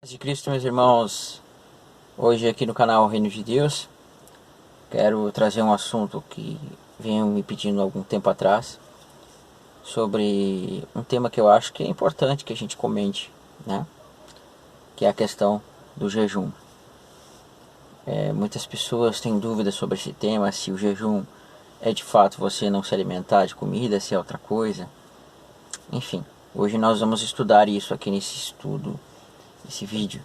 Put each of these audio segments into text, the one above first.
De Cristo, meus irmãos, hoje aqui no canal Reino de Deus, quero trazer um assunto que venham me pedindo há algum tempo atrás, sobre um tema que eu acho que é importante que a gente comente, né? Que é a questão do jejum. Muitas pessoas têm dúvidas sobre esse tema, se o jejum é de fato você não se alimentar de comida, se é outra coisa. Enfim, hoje nós vamos estudar isso aqui nesse estudo, nesse vídeo.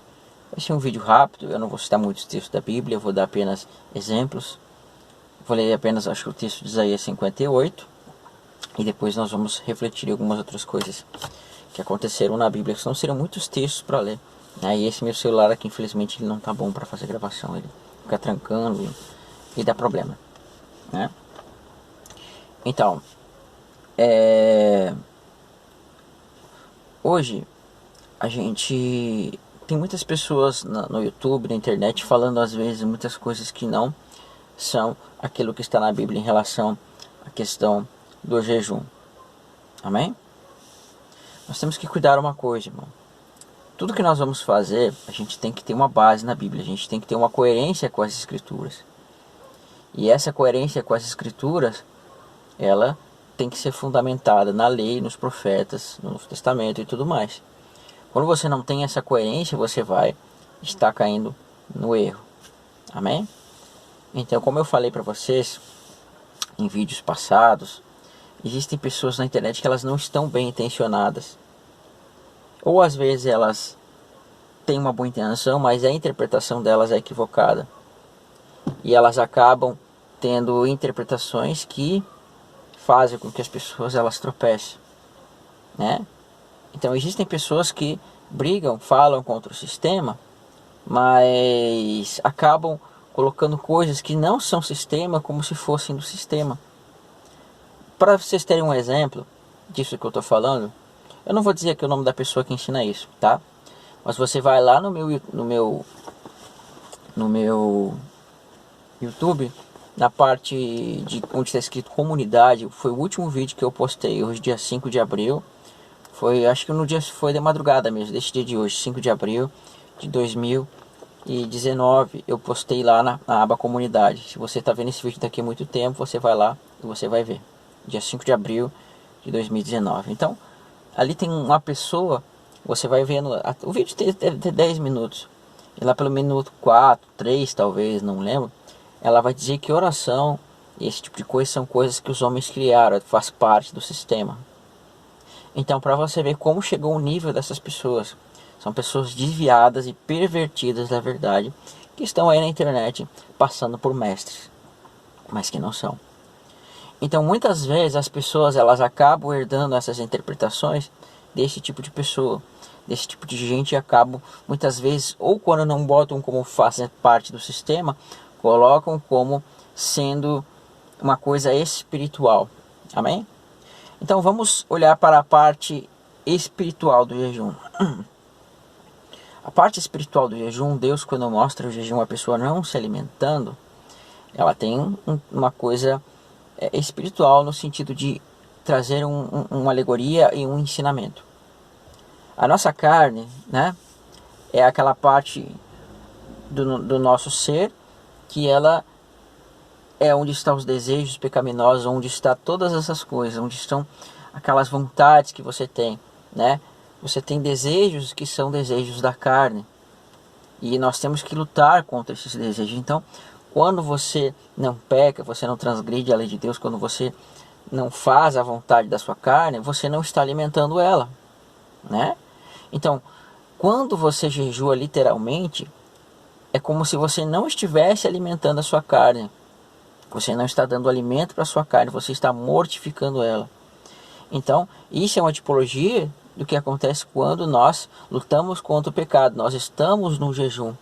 Vai ser um vídeo rápido, eu não vou citar muitos textos da Bíblia, eu vou dar apenas exemplos. Vou ler apenas, acho que o texto de Isaías 58. E depois nós vamos refletir em algumas outras coisas que aconteceram na Bíblia, que não serão muitos textos para ler. E esse meu celular aqui, infelizmente, ele não tá bom para fazer gravação. Ele fica trancando e dá problema, né? Então, hoje a gente tem muitas pessoas no YouTube, na internet, falando às vezes muitas coisas que não são aquilo que está na Bíblia em relação à questão do jejum. Amém? Nós temos que cuidar uma coisa, irmão. Tudo que nós vamos fazer, a gente tem que ter uma base na Bíblia. A gente tem que ter uma coerência com as Escrituras. E essa coerência com as Escrituras, ela tem que ser fundamentada na lei, nos profetas, no Novo Testamento e tudo mais. Quando você não tem essa coerência, você vai estar caindo no erro. Amém? Então, como eu falei para vocês em vídeos passados, existem pessoas na internet que elas não estão bem intencionadas. Ou às vezes elas têm uma boa intenção, mas a interpretação delas é equivocada. E elas acabam tendo interpretações que fazem com que as pessoas elas tropecem, né? Então existem pessoas que brigam, falam contra o sistema, mas acabam colocando coisas que não são sistema como se fossem do sistema. Para vocês terem um exemplo disso que eu estou falando, eu não vou dizer aqui o nome da pessoa que ensina isso, tá? Mas você vai lá no meu YouTube, na parte de onde está escrito comunidade. Foi o último vídeo que eu postei hoje, dia 5 de abril. Foi, acho que no dia, foi de madrugada mesmo, desse dia de hoje, 5 de abril de 2019. Eu postei lá na aba comunidade. Se você está vendo esse vídeo daqui a muito tempo, você vai lá e você vai ver. Dia 5 de abril de 2019. Então, ali tem uma pessoa, você vai vendo, o vídeo deve ter 10 minutos. E lá pelo minuto 4, 3 talvez, não lembro. Ela vai dizer que oração e esse tipo de coisa são coisas que os homens criaram, faz parte do sistema. Então, para você ver como chegou o nível dessas pessoas, são pessoas desviadas e pervertidas da verdade, que estão aí na internet passando por mestres, mas que não são. Então, muitas vezes as pessoas elas acabam herdando essas interpretações desse tipo de pessoa, desse tipo de gente, e acabam muitas vezes, ou quando não botam como fazem parte do sistema, colocam como sendo uma coisa espiritual. Amém? Então vamos olhar para a parte espiritual do jejum. A parte espiritual do jejum, Deus quando mostra o jejum, a pessoa não se alimentando, ela tem uma coisa espiritual no sentido de trazer uma alegoria e um ensinamento. A nossa carne, né, é aquela parte do nosso ser que ela é onde estão os desejos pecaminosos, onde está todas essas coisas, onde estão aquelas vontades que você tem, né? Você tem desejos que são desejos da carne, e nós temos que lutar contra esses desejos. Então, quando você não peca, você não transgride a lei de Deus, quando você não faz a vontade da sua carne, você não está alimentando ela, né? Então, quando você jejua literalmente, é como se você não estivesse alimentando a sua carne. Você não está dando alimento para a sua carne, você está mortificando ela. Então, isso é uma tipologia do que acontece quando nós lutamos contra o pecado. Nós estamos no jejum.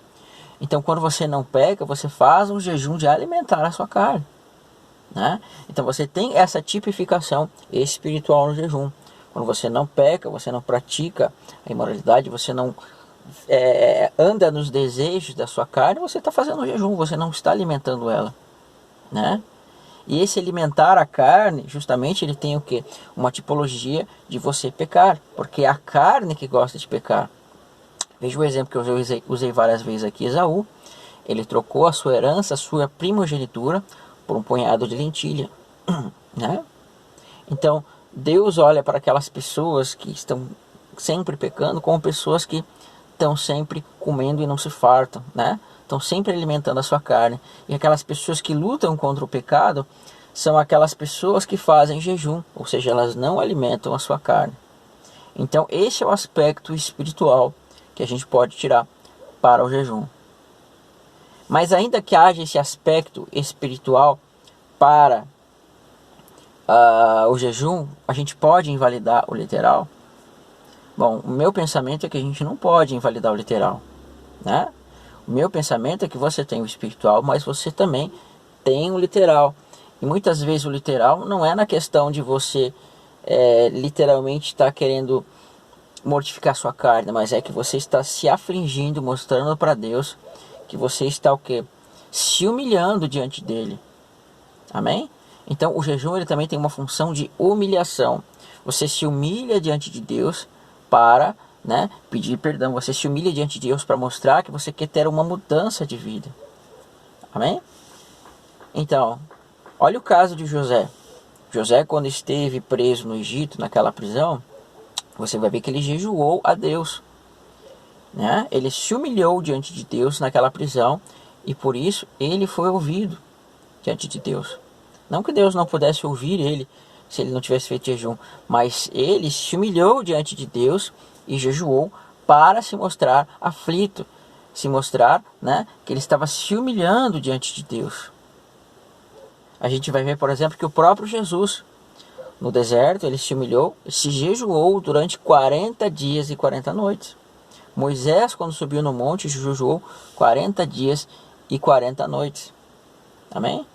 Então, quando você não peca, você faz um jejum de alimentar a sua carne, né? Então, você tem essa tipificação espiritual no jejum. Quando você não peca, você não pratica a imoralidade, você não anda nos desejos da sua carne, você está fazendo um jejum, você não está alimentando ela, né? E esse alimentar a carne, justamente ele tem o que? Uma tipologia de você pecar, porque é a carne que gosta de pecar. Veja o exemplo que eu já usei várias vezes aqui, Esaú. Ele trocou a sua herança, a sua primogenitura, por um punhado de lentilha, né? Então, Deus olha para aquelas pessoas que estão sempre pecando como pessoas que estão sempre comendo e não se fartam, né? Estão sempre alimentando a sua carne. E aquelas pessoas que lutam contra o pecado são aquelas pessoas que fazem jejum, ou seja, elas não alimentam a sua carne. Então, esse é o aspecto espiritual que a gente pode tirar para o jejum. Mas ainda que haja esse aspecto espiritual para o jejum, a gente pode invalidar o literal? Bom, o meu pensamento é que a gente não pode invalidar o literal, né? O meu pensamento é que você tem o espiritual, mas você também tem o literal. E muitas vezes o literal não é na questão de você literalmente estar querendo mortificar sua carne, mas é que você está se afligindo, mostrando para Deus que você está o quê? Se humilhando diante dele. Amém? Então o jejum ele também tem uma função de humilhação. Você se humilha diante de Deus para, né, pedir perdão. Você se humilha diante de Deus para mostrar que você quer ter uma mudança de vida. Amém? Então, olha o caso de José. José, quando esteve preso no Egito, naquela prisão, você vai ver que ele jejuou a Deus, né? Ele se humilhou diante de Deus naquela prisão e por isso ele foi ouvido diante de Deus. Não que Deus não pudesse ouvir ele se ele não tivesse feito jejum, mas ele se humilhou diante de Deus e jejuou para se mostrar aflito, se mostrar, né, que ele estava se humilhando diante de Deus. A gente vai ver, por exemplo, que o próprio Jesus, no deserto, ele se humilhou, se jejuou durante 40 dias e 40 noites. Moisés, quando subiu no monte, jejuou 40 dias e 40 noites. Amém?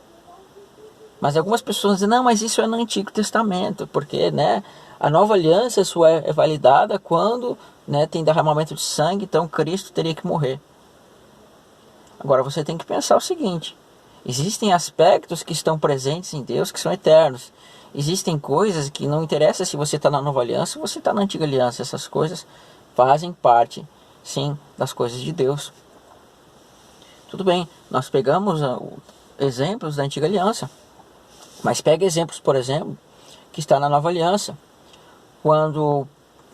Mas algumas pessoas dizem, não, mas isso é no Antigo Testamento, porque, né, a nova aliança só é validada quando, né, tem derramamento de sangue, então Cristo teria que morrer. Agora você tem que pensar o seguinte, existem aspectos que estão presentes em Deus que são eternos. Existem coisas que não interessa se você está na nova aliança ou você está na antiga aliança. Essas coisas fazem parte, sim, das coisas de Deus. Tudo bem, nós pegamos exemplos da antiga aliança. Mas pega exemplos, por exemplo, que está na nova aliança. Quando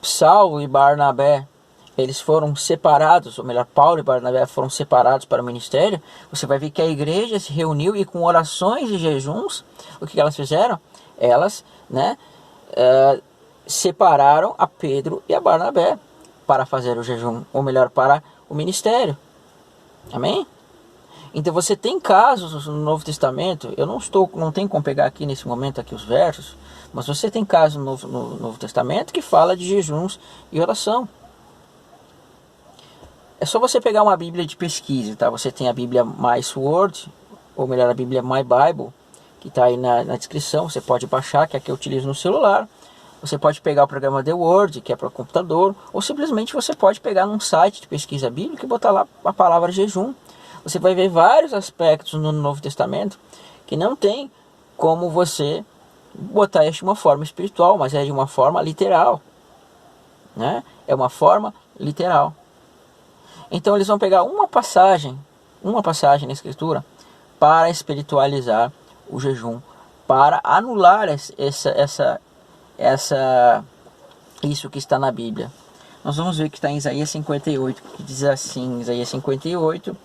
Saulo e Barnabé, eles foram separados, ou melhor, Paulo e Barnabé foram separados para o ministério, você vai ver que a igreja se reuniu e com orações e jejuns, o que elas fizeram? Elas, né, separaram a Pedro e a Barnabé para fazer o jejum, ou melhor, para o ministério. Amém? Então você tem casos no Novo Testamento, eu não tenho como pegar aqui nesse momento aqui os versos, mas você tem casos no Novo Testamento que fala de jejuns e oração. É só você pegar uma Bíblia de pesquisa, tá? Você tem a Bíblia My Sword, ou melhor, a Bíblia My Bible, que está aí na descrição, você pode baixar, que é a que eu utilizo no celular. Você pode pegar o programa The Word, que é para o computador, ou simplesmente você pode pegar num site de pesquisa bíblica e botar lá a palavra jejum. Você vai ver vários aspectos no Novo Testamento que não tem como você botar isso de uma forma espiritual, mas é de uma forma literal, né? É uma forma literal. Então eles vão pegar uma passagem na Escritura para espiritualizar o jejum, para anular isso que está na Bíblia. Nós vamos ver que está em Isaías 58, que diz assim, Isaías 58,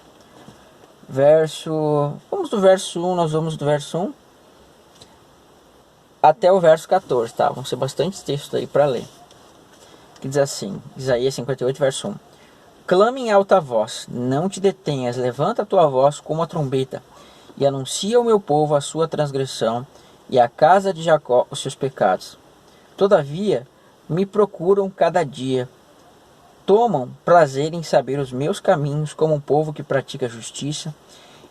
vamos do verso 1, nós vamos do verso 1 até o verso 14, tá? Vão ser bastante textos aí para ler. Que diz assim, Isaías 58, verso 1. Clame em alta voz, não te detenhas, levanta a tua voz como a trombeta, e anuncia ao meu povo a sua transgressão, e à casa de Jacó os seus pecados. Todavia, me procuram cada dia, tomam prazer em saber os meus caminhos, como um povo que pratica justiça,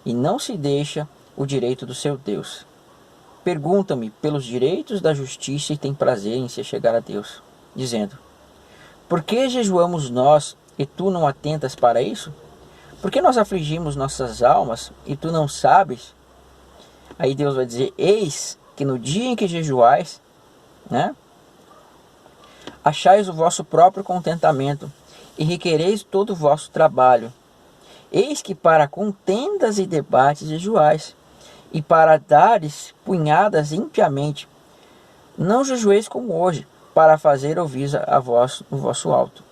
e não se deixa o direito do seu Deus. Perguntam-me pelos direitos da justiça e têm prazer em se chegar a Deus, dizendo, por que jejuamos nós e tu não atentas para isso? Por que nós afligimos nossas almas e tu não sabes? Aí Deus vai dizer, eis que no dia em que jejuais, né, achais o vosso próprio contentamento e requereis todo o vosso trabalho. Eis que para contendas e debates jejuais, e para dares punhadas impiamente, não jejueis como hoje, para fazer ouvir a voz no vosso alto,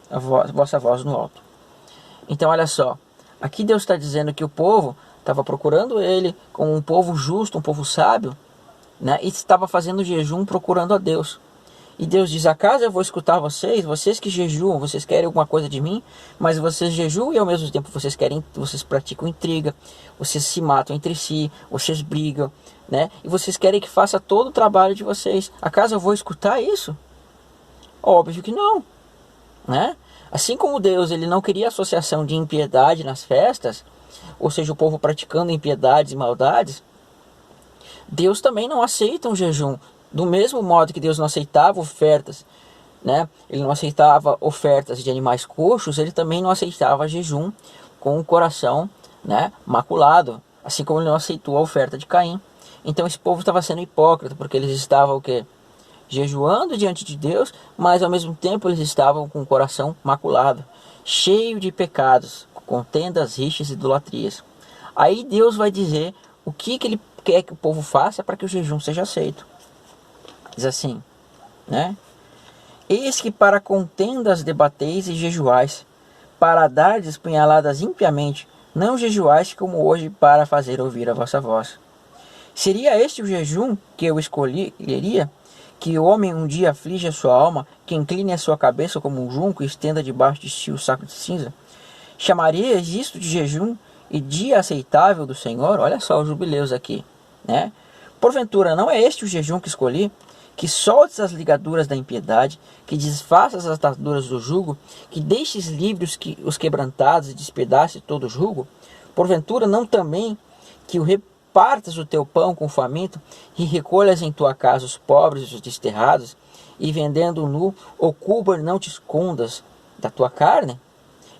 vossa voz no alto. Então olha só, aqui Deus está dizendo que o povo estava procurando ele como um povo justo, um povo sábio, né? E estava fazendo jejum procurando a Deus. E Deus diz: acaso eu vou escutar vocês, vocês que jejuam, vocês querem alguma coisa de mim, mas vocês jejuam e ao mesmo tempo vocês praticam intriga, vocês se matam entre si, vocês brigam, né? E vocês querem que faça todo o trabalho de vocês. Acaso eu vou escutar isso? Óbvio que não, né? Assim como Deus ele não queria associação de impiedade nas festas, ou seja, o povo praticando impiedades e maldades, Deus também não aceita um jejum. Do mesmo modo que Deus não aceitava ofertas, né? Ele não aceitava ofertas de animais coxos, ele também não aceitava jejum com o coração, né, maculado, assim como ele não aceitou a oferta de Caim. Então esse povo estava sendo hipócrita, porque eles estavam o quê? Jejuando diante de Deus, mas ao mesmo tempo eles estavam com o coração maculado, cheio de pecados, contendas, rixas e idolatrias. Aí Deus vai dizer o que ele quer que o povo faça para que o jejum seja aceito. Diz assim, né? Eis que para contendas debateis e jejuais, para dardes punhaladas impiamente, não jejuais como hoje para fazer ouvir a vossa voz. Seria este o jejum que eu escolheria? Que o homem um dia aflige a sua alma, que incline a sua cabeça como um junco e estenda debaixo de si o saco de cinza? Chamarias isto de jejum e dia aceitável do Senhor? Olha só os jubileus aqui, né? Porventura, não é este o jejum que escolhi? Que soltes as ligaduras da impiedade, que desfaças as ataduras do jugo, que deixes livres os quebrantados e despedaces todo o jugo? Porventura, não também que o repartas o teu pão com o faminto, e recolhas em tua casa os pobres e os desterrados, e vendendo nu, oculta não te escondas da tua carne?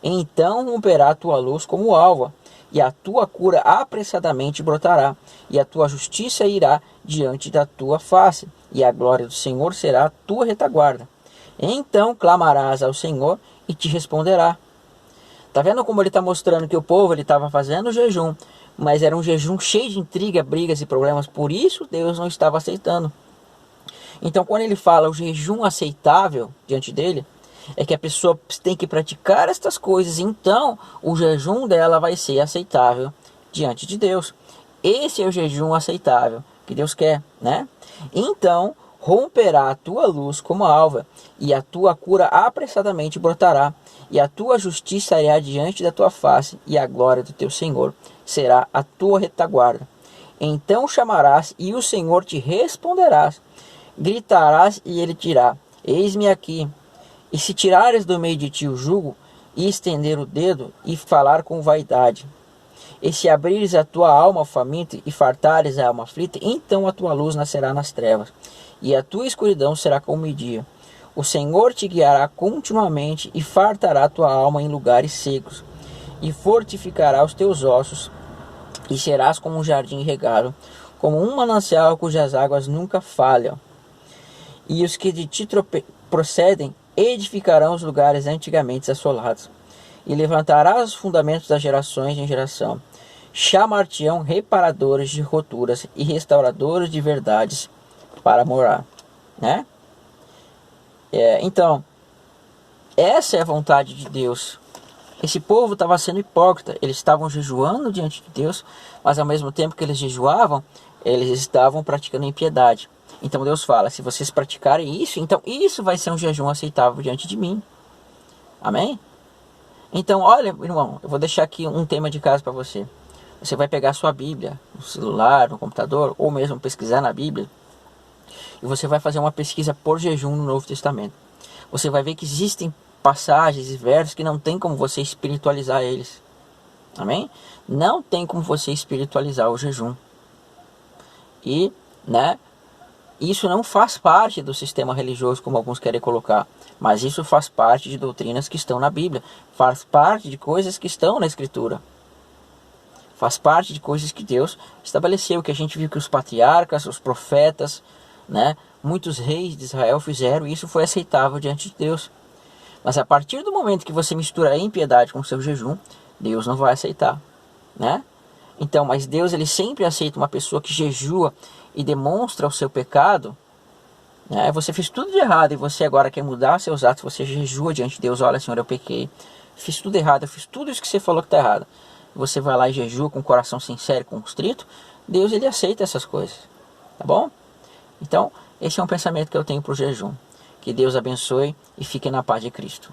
Então romperá a tua luz como alva, e a tua cura apressadamente brotará, e a tua justiça irá diante da tua face, e a glória do Senhor será a tua retaguarda. Então clamarás ao Senhor e te responderá. Está vendo como ele está mostrando que o povo estava fazendo jejum, mas era um jejum cheio de intriga, brigas e problemas, por isso Deus não estava aceitando. Então quando ele fala o jejum aceitável diante dele, é que a pessoa tem que praticar estas coisas, então o jejum dela vai ser aceitável diante de Deus. Esse é o jejum aceitável que Deus quer, né? Então romperá a tua luz como a alva, e a tua cura apressadamente brotará, e a tua justiça irá diante da tua face, e a glória do teu Senhor será a tua retaguarda. Então chamarás, e o Senhor te responderás, gritarás, e ele dirá: eis-me aqui. E se tirares do meio de ti o jugo, e estender o dedo, e falar com vaidade, e se abrires a tua alma ao faminto, e fartares a alma aflita, então a tua luz nascerá nas trevas, e a tua escuridão será como o dia. O Senhor te guiará continuamente, e fartará a tua alma em lugares secos, e fortificará os teus ossos, e serás como um jardim regado, como um manancial cujas águas nunca falham. E os que de ti procedem edificarão os lugares antigamente assolados, e levantarás os fundamentos das gerações em geração. Chamar-te-ão reparadores de roturas e restauradores de verdades para morar, né? Então, essa é a vontade de Deus. Esse povo estava sendo hipócrita, eles estavam jejuando diante de Deus, mas ao mesmo tempo que eles jejuavam, eles estavam praticando impiedade. Então Deus fala: se vocês praticarem isso, então isso vai ser um jejum aceitável diante de mim. Amém? Então, olha, irmão, eu vou deixar aqui um tema de casa para você. Você vai pegar a sua Bíblia, no celular, no computador, ou mesmo pesquisar na Bíblia, e você vai fazer uma pesquisa por jejum no Novo Testamento. Você vai ver que existem passagens e versos que não tem como você espiritualizar eles. Amém? Não tem como você espiritualizar o jejum. E, né, isso não faz parte do sistema religioso como alguns querem colocar, mas isso faz parte de doutrinas que estão na Bíblia, faz parte de coisas que estão na Escritura, faz parte de coisas que Deus estabeleceu, que a gente viu que os patriarcas, os profetas, né, muitos reis de Israel fizeram, e isso foi aceitável diante de Deus. Mas a partir do momento que você mistura a impiedade com o seu jejum, Deus não vai aceitar, né? Então, mas Deus, ele sempre aceita uma pessoa que jejua e demonstra o seu pecado, né? Você fez tudo de errado e você agora quer mudar seus atos, você jejua diante de Deus. Olha, Senhor, eu pequei, fiz tudo errado, eu fiz tudo isso que você falou que está errado. Você vai lá e jejua com o coração sincero e constrito, Deus, ele aceita essas coisas, tá bom? Então, esse é um pensamento que eu tenho para o jejum. Que Deus abençoe e fique na paz de Cristo.